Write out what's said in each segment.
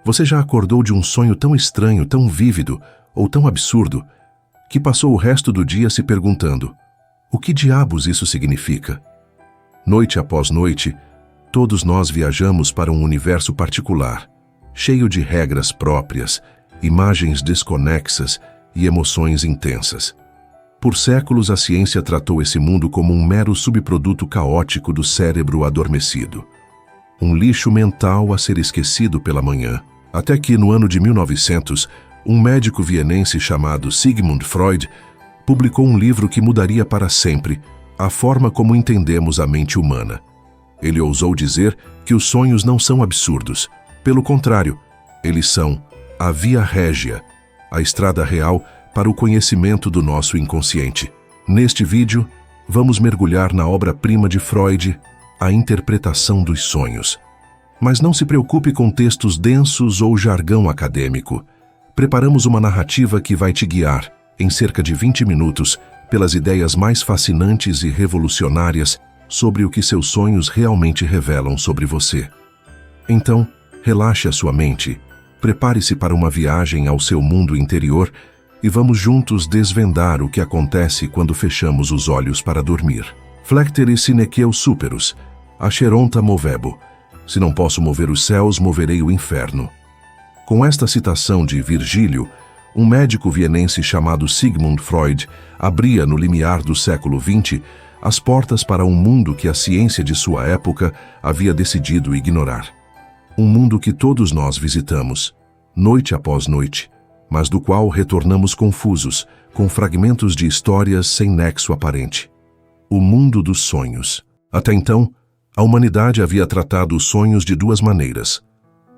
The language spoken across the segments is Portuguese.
Você já acordou de um sonho tão estranho, tão vívido ou tão absurdo que passou o resto do dia se perguntando: o que diabos isso significa? Noite após noite, todos nós viajamos para um universo particular, cheio de regras próprias, imagens desconexas e emoções intensas. Por séculos, a ciência tratou esse mundo como um mero subproduto caótico do cérebro adormecido. Um lixo mental a ser esquecido pela manhã. Até que, no ano de 1900, um médico vienense chamado Sigmund Freud publicou um livro que mudaria para sempre a forma como entendemos a mente humana. Ele ousou dizer que os sonhos não são absurdos. Pelo contrário, eles são a via régia, a estrada real para o conhecimento do nosso inconsciente. Neste vídeo, vamos mergulhar na obra-prima de Freud, a interpretação dos sonhos. Mas não se preocupe com textos densos ou jargão acadêmico. Preparamos uma narrativa que vai te guiar, em cerca de 20 minutos, pelas ideias mais fascinantes e revolucionárias sobre o que seus sonhos realmente revelam sobre você. Então, relaxe a sua mente, prepare-se para uma viagem ao seu mundo interior e vamos juntos desvendar o que acontece quando fechamos os olhos para dormir. Flectere sinecheu superus, acheronta movebo. Se não posso mover os céus, moverei o inferno. Com esta citação de Virgílio, um médico vienense chamado Sigmund Freud abria no limiar do século XX as portas para um mundo que a ciência de sua época havia decidido ignorar. Um mundo que todos nós visitamos, noite após noite, mas do qual retornamos confusos, com fragmentos de histórias sem nexo aparente. O mundo dos sonhos. Até então, a humanidade havia tratado os sonhos de duas maneiras.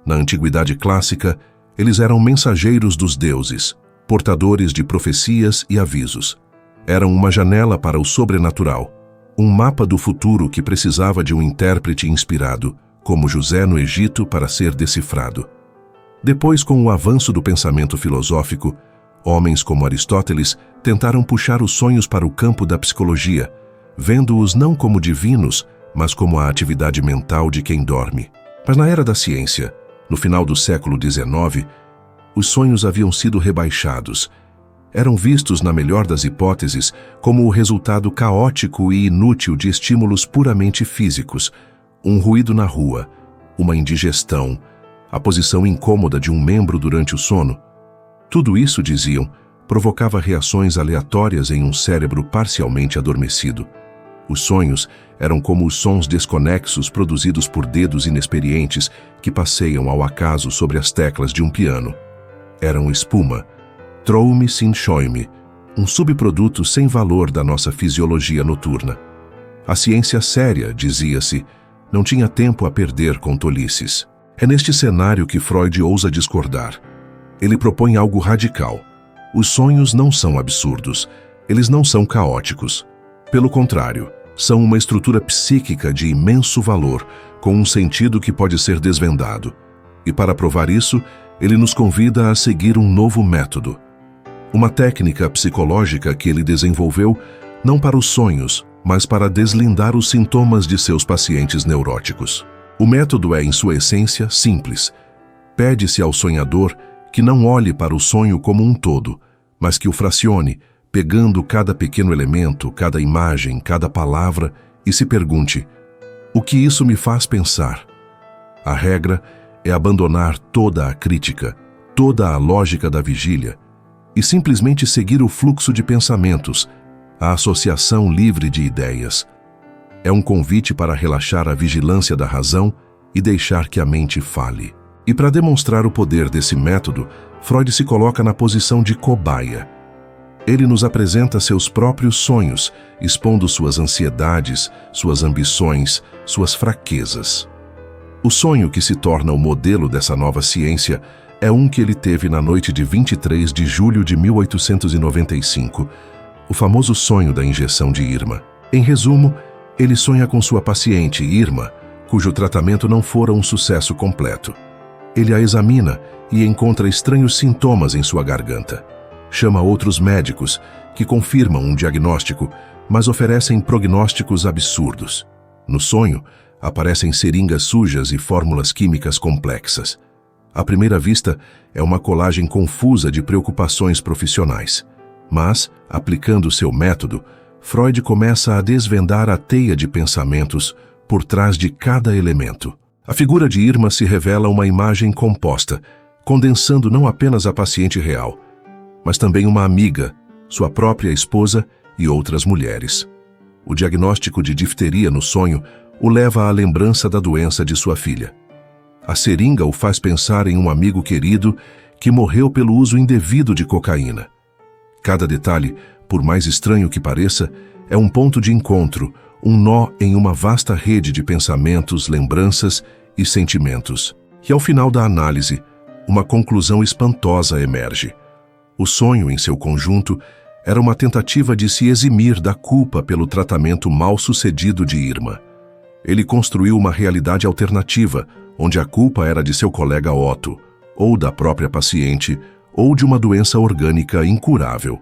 Na antiguidade clássica, eles eram mensageiros dos deuses, portadores de profecias e avisos. Eram uma janela para o sobrenatural, um mapa do futuro que precisava de um intérprete inspirado, como José no Egito, para ser decifrado. Depois, com o avanço do pensamento filosófico, homens como Aristóteles tentaram puxar os sonhos para o campo da psicologia, vendo-os não como divinos, mas como a atividade mental de quem dorme. Mas na era da ciência, no final do século XIX, os sonhos haviam sido rebaixados. Eram vistos, na melhor das hipóteses, como o resultado caótico e inútil de estímulos puramente físicos, um ruído na rua, uma indigestão, a posição incômoda de um membro durante o sono. Tudo isso, diziam, provocava reações aleatórias em um cérebro parcialmente adormecido. Os sonhos eram como os sons desconexos produzidos por dedos inexperientes que passeiam ao acaso sobre as teclas de um piano. Eram espuma, Traume sin Schäume, um subproduto sem valor da nossa fisiologia noturna. A ciência séria, dizia-se, não tinha tempo a perder com tolices. É neste cenário que Freud ousa discordar. Ele propõe algo radical. Os sonhos não são absurdos, eles não são caóticos. Pelo contrário, são uma estrutura psíquica de imenso valor, com um sentido que pode ser desvendado. E para provar isso, ele nos convida a seguir um novo método. Uma técnica psicológica que ele desenvolveu não para os sonhos, mas para deslindar os sintomas de seus pacientes neuróticos. O método é, em sua essência, simples. Pede-se ao sonhador que não olhe para o sonho como um todo, mas que o fracione, pegando cada pequeno elemento, cada imagem, cada palavra, e se pergunte: o que isso me faz pensar? A regra é abandonar toda a crítica, toda a lógica da vigília, e simplesmente seguir o fluxo de pensamentos, a associação livre de ideias. É um convite para relaxar a vigilância da razão e deixar que a mente fale. E para demonstrar o poder desse método, Freud se coloca na posição de cobaia. Ele nos apresenta seus próprios sonhos, expondo suas ansiedades, suas ambições, suas fraquezas. O sonho que se torna o modelo dessa nova ciência é um que ele teve na noite de 23 de julho de 1895, o famoso sonho da injeção de Irma. Em resumo, ele sonha com sua paciente, Irma, cujo tratamento não fora um sucesso completo. Ele a examina e encontra estranhos sintomas em sua garganta. Chama outros médicos, que confirmam um diagnóstico, mas oferecem prognósticos absurdos. No sonho, aparecem seringas sujas e fórmulas químicas complexas. À primeira vista, é uma colagem confusa de preocupações profissionais. Mas, aplicando seu método, Freud começa a desvendar a teia de pensamentos por trás de cada elemento. A figura de Irma se revela uma imagem composta, condensando não apenas a paciente real, mas também uma amiga, sua própria esposa e outras mulheres. O diagnóstico de difteria no sonho o leva à lembrança da doença de sua filha. A seringa o faz pensar em um amigo querido que morreu pelo uso indevido de cocaína. Cada detalhe, por mais estranho que pareça, é um ponto de encontro, um nó em uma vasta rede de pensamentos, lembranças e sentimentos. E ao final da análise, uma conclusão espantosa emerge. O sonho, em seu conjunto, era uma tentativa de se eximir da culpa pelo tratamento mal sucedido de Irma. Ele construiu uma realidade alternativa, onde a culpa era de seu colega Otto, ou da própria paciente, ou de uma doença orgânica incurável.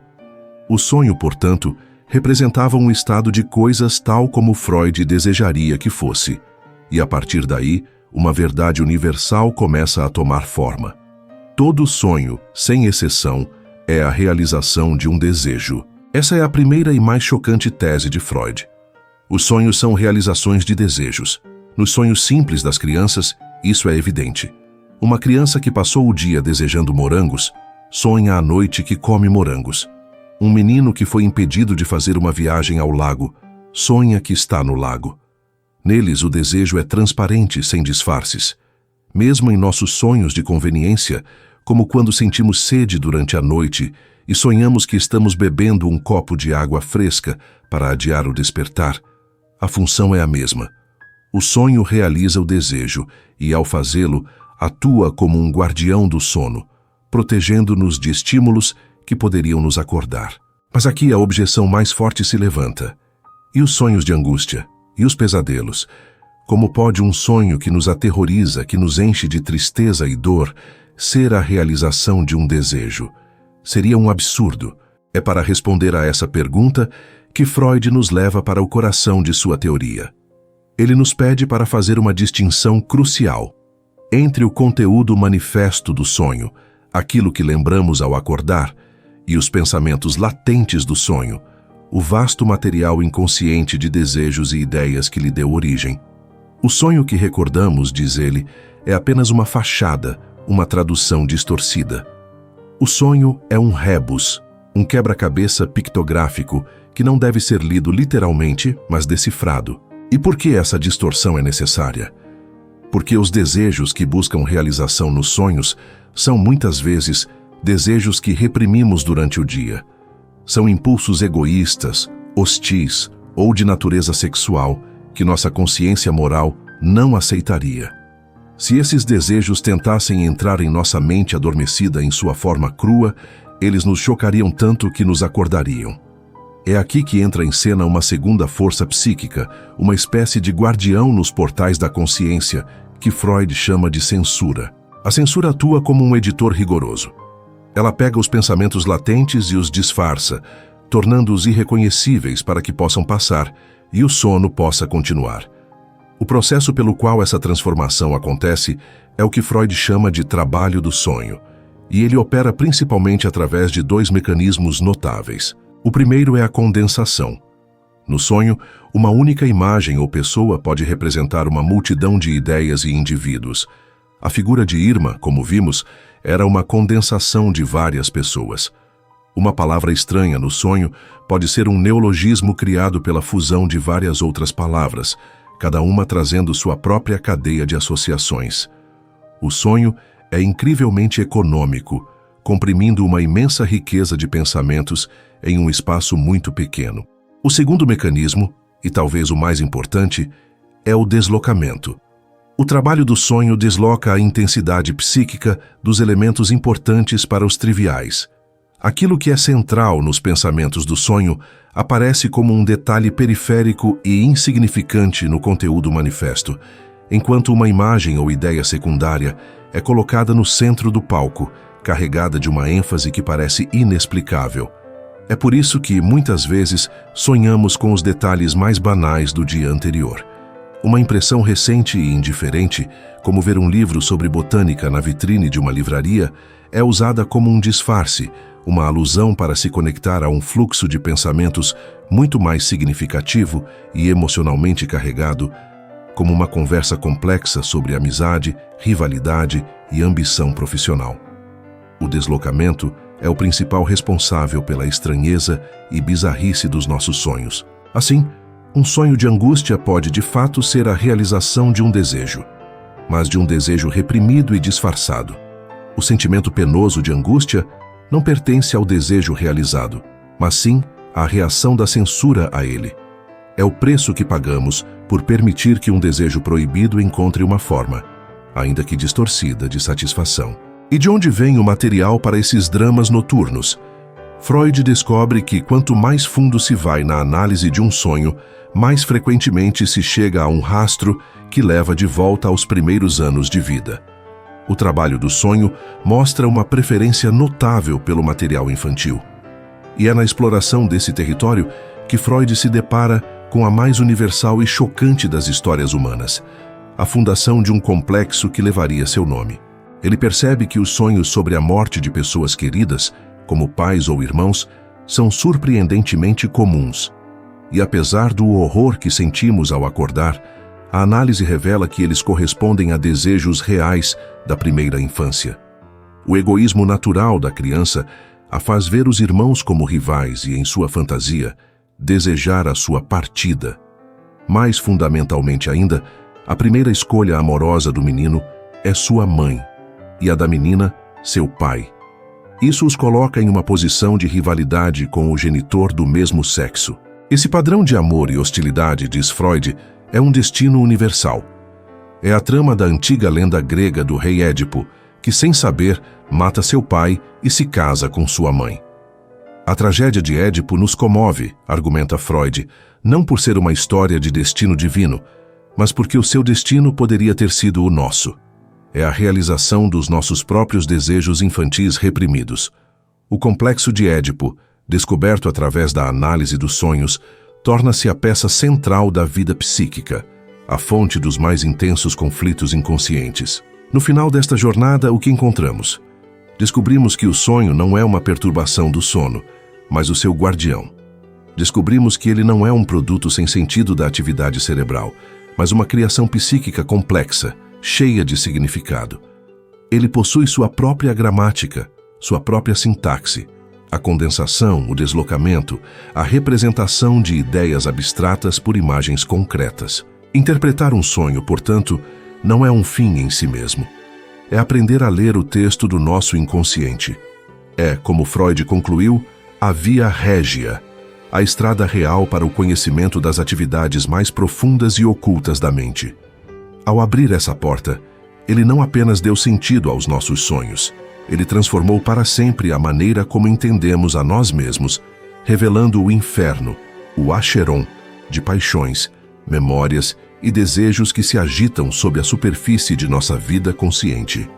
O sonho, portanto, representava um estado de coisas tal como Freud desejaria que fosse, e a partir daí, uma verdade universal começa a tomar forma. Todo sonho, sem exceção, é a realização de um desejo. Essa é a primeira e mais chocante tese de Freud. Os sonhos são realizações de desejos. Nos sonhos simples das crianças, isso é evidente. Uma criança que passou o dia desejando morangos, sonha à noite que come morangos. Um menino que foi impedido de fazer uma viagem ao lago, sonha que está no lago. Neles o desejo é transparente, sem disfarces. Mesmo em nossos sonhos de conveniência, como quando sentimos sede durante a noite e sonhamos que estamos bebendo um copo de água fresca para adiar o despertar, a função é a mesma. O sonho realiza o desejo e, ao fazê-lo, atua como um guardião do sono, protegendo-nos de estímulos que poderiam nos acordar. Mas aqui a objeção mais forte se levanta. E os sonhos de angústia? E os pesadelos? Como pode um sonho que nos aterroriza, que nos enche de tristeza e dor, ser a realização de um desejo? Seria um absurdo. É para responder a essa pergunta que Freud nos leva para o coração de sua teoria. Ele nos pede para fazer uma distinção crucial entre o conteúdo manifesto do sonho, aquilo que lembramos ao acordar, e os pensamentos latentes do sonho, o vasto material inconsciente de desejos e ideias que lhe deu origem. O sonho que recordamos, diz ele, é apenas uma fachada, uma tradução distorcida. O sonho é um rebus, um quebra-cabeça pictográfico que não deve ser lido literalmente, mas decifrado. E por que essa distorção é necessária? Porque os desejos que buscam realização nos sonhos são muitas vezes desejos que reprimimos durante o dia. São impulsos egoístas, hostis ou de natureza sexual que nossa consciência moral não aceitaria. Se esses desejos tentassem entrar em nossa mente adormecida em sua forma crua, eles nos chocariam tanto que nos acordariam. É aqui que entra em cena uma segunda força psíquica, uma espécie de guardião nos portais da consciência, que Freud chama de censura. A censura atua como um editor rigoroso. Ela pega os pensamentos latentes e os disfarça, tornando-os irreconhecíveis para que possam passar e o sono possa continuar. O processo pelo qual essa transformação acontece é o que Freud chama de trabalho do sonho, e ele opera principalmente através de dois mecanismos notáveis. O primeiro é a condensação. No sonho, uma única imagem ou pessoa pode representar uma multidão de ideias e indivíduos. A figura de Irma, como vimos, era uma condensação de várias pessoas. Uma palavra estranha no sonho pode ser um neologismo criado pela fusão de várias outras palavras, cada uma trazendo sua própria cadeia de associações. O sonho é incrivelmente econômico, comprimindo uma imensa riqueza de pensamentos em um espaço muito pequeno. O segundo mecanismo, e talvez o mais importante, é o deslocamento. O trabalho do sonho desloca a intensidade psíquica dos elementos importantes para os triviais. Aquilo que é central nos pensamentos do sonho aparece como um detalhe periférico e insignificante no conteúdo manifesto, enquanto uma imagem ou ideia secundária é colocada no centro do palco, carregada de uma ênfase que parece inexplicável. É por isso que, muitas vezes, sonhamos com os detalhes mais banais do dia anterior. Uma impressão recente e indiferente, como ver um livro sobre botânica na vitrine de uma livraria, é usada como um disfarce, uma alusão para se conectar a um fluxo de pensamentos muito mais significativo e emocionalmente carregado, como uma conversa complexa sobre amizade, rivalidade e ambição profissional. O deslocamento é o principal responsável pela estranheza e bizarrice dos nossos sonhos. Assim, um sonho de angústia pode de fato ser a realização de um desejo, mas de um desejo reprimido e disfarçado. O sentimento penoso de angústia não pertence ao desejo realizado, mas sim à reação da censura a ele. É o preço que pagamos por permitir que um desejo proibido encontre uma forma, ainda que distorcida, de satisfação. E de onde vem o material para esses dramas noturnos? Freud descobre que quanto mais fundo se vai na análise de um sonho, mais frequentemente se chega a um rastro que leva de volta aos primeiros anos de vida. O trabalho do sonho mostra uma preferência notável pelo material infantil. E é na exploração desse território que Freud se depara com a mais universal e chocante das histórias humanas, a fundação de um complexo que levaria seu nome. Ele percebe que os sonhos sobre a morte de pessoas queridas, como pais ou irmãos, são surpreendentemente comuns. E apesar do horror que sentimos ao acordar, a análise revela que eles correspondem a desejos reais da primeira infância. O egoísmo natural da criança a faz ver os irmãos como rivais e, em sua fantasia, desejar a sua partida. Mais fundamentalmente ainda, a primeira escolha amorosa do menino é sua mãe, e a da menina, seu pai. Isso os coloca em uma posição de rivalidade com o genitor do mesmo sexo. Esse padrão de amor e hostilidade, diz Freud, é um destino universal. É a trama da antiga lenda grega do rei Édipo, que, sem saber, mata seu pai e se casa com sua mãe. A tragédia de Édipo nos comove, argumenta Freud, não por ser uma história de destino divino, mas porque o seu destino poderia ter sido o nosso. É a realização dos nossos próprios desejos infantis reprimidos. O complexo de Édipo, descoberto através da análise dos sonhos, torna-se a peça central da vida psíquica, a fonte dos mais intensos conflitos inconscientes. No final desta jornada, o que encontramos? Descobrimos que o sonho não é uma perturbação do sono, mas o seu guardião. Descobrimos que ele não é um produto sem sentido da atividade cerebral, mas uma criação psíquica complexa, cheia de significado. Ele possui sua própria gramática, sua própria sintaxe, a condensação, o deslocamento, a representação de ideias abstratas por imagens concretas. Interpretar um sonho, portanto, não é um fim em si mesmo. É aprender a ler o texto do nosso inconsciente. É, como Freud concluiu, a via régia, a estrada real para o conhecimento das atividades mais profundas e ocultas da mente. Ao abrir essa porta, ele não apenas deu sentido aos nossos sonhos, ele transformou para sempre a maneira como entendemos a nós mesmos, revelando o inferno, o Acheron, de paixões, memórias e desejos que se agitam sob a superfície de nossa vida consciente.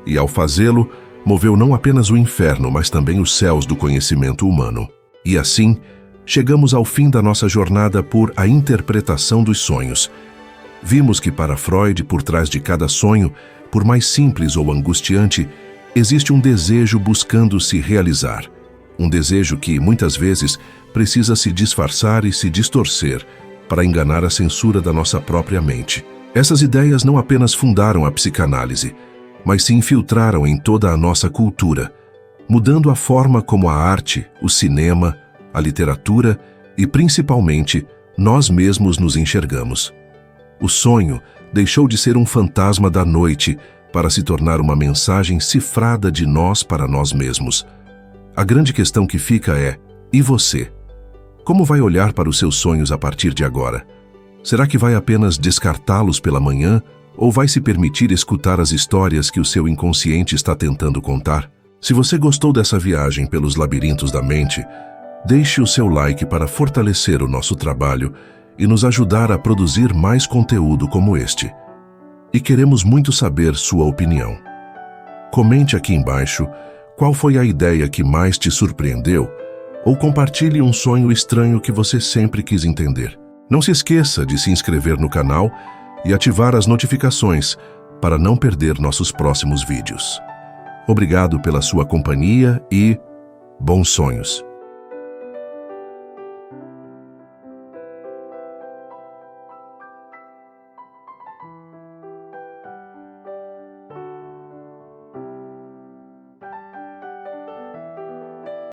E ao fazê-lo, moveu não apenas o inferno, mas também os céus do conhecimento humano. E assim, chegamos ao fim da nossa jornada por a interpretação dos sonhos. Vimos que para Freud, por trás de cada sonho, por mais simples ou angustiante, existe um desejo buscando se realizar. Um desejo que, muitas vezes, precisa se disfarçar e se distorcer para enganar a censura da nossa própria mente. Essas ideias não apenas fundaram a psicanálise, mas se infiltraram em toda a nossa cultura, mudando a forma como a arte, o cinema, a literatura e, principalmente, nós mesmos nos enxergamos. O sonho deixou de ser um fantasma da noite para se tornar uma mensagem cifrada de nós para nós mesmos. A grande questão que fica é: e você? Como vai olhar para os seus sonhos a partir de agora? Será que vai apenas descartá-los pela manhã ou vai se permitir escutar as histórias que o seu inconsciente está tentando contar? Se você gostou dessa viagem pelos labirintos da mente, deixe o seu like para fortalecer o nosso trabalho e nos ajudar a produzir mais conteúdo como este. E queremos muito saber sua opinião. Comente aqui embaixo qual foi a ideia que mais te surpreendeu ou compartilhe um sonho estranho que você sempre quis entender. Não se esqueça de se inscrever no canal e ativar as notificações para não perder nossos próximos vídeos. Obrigado pela sua companhia e bons sonhos!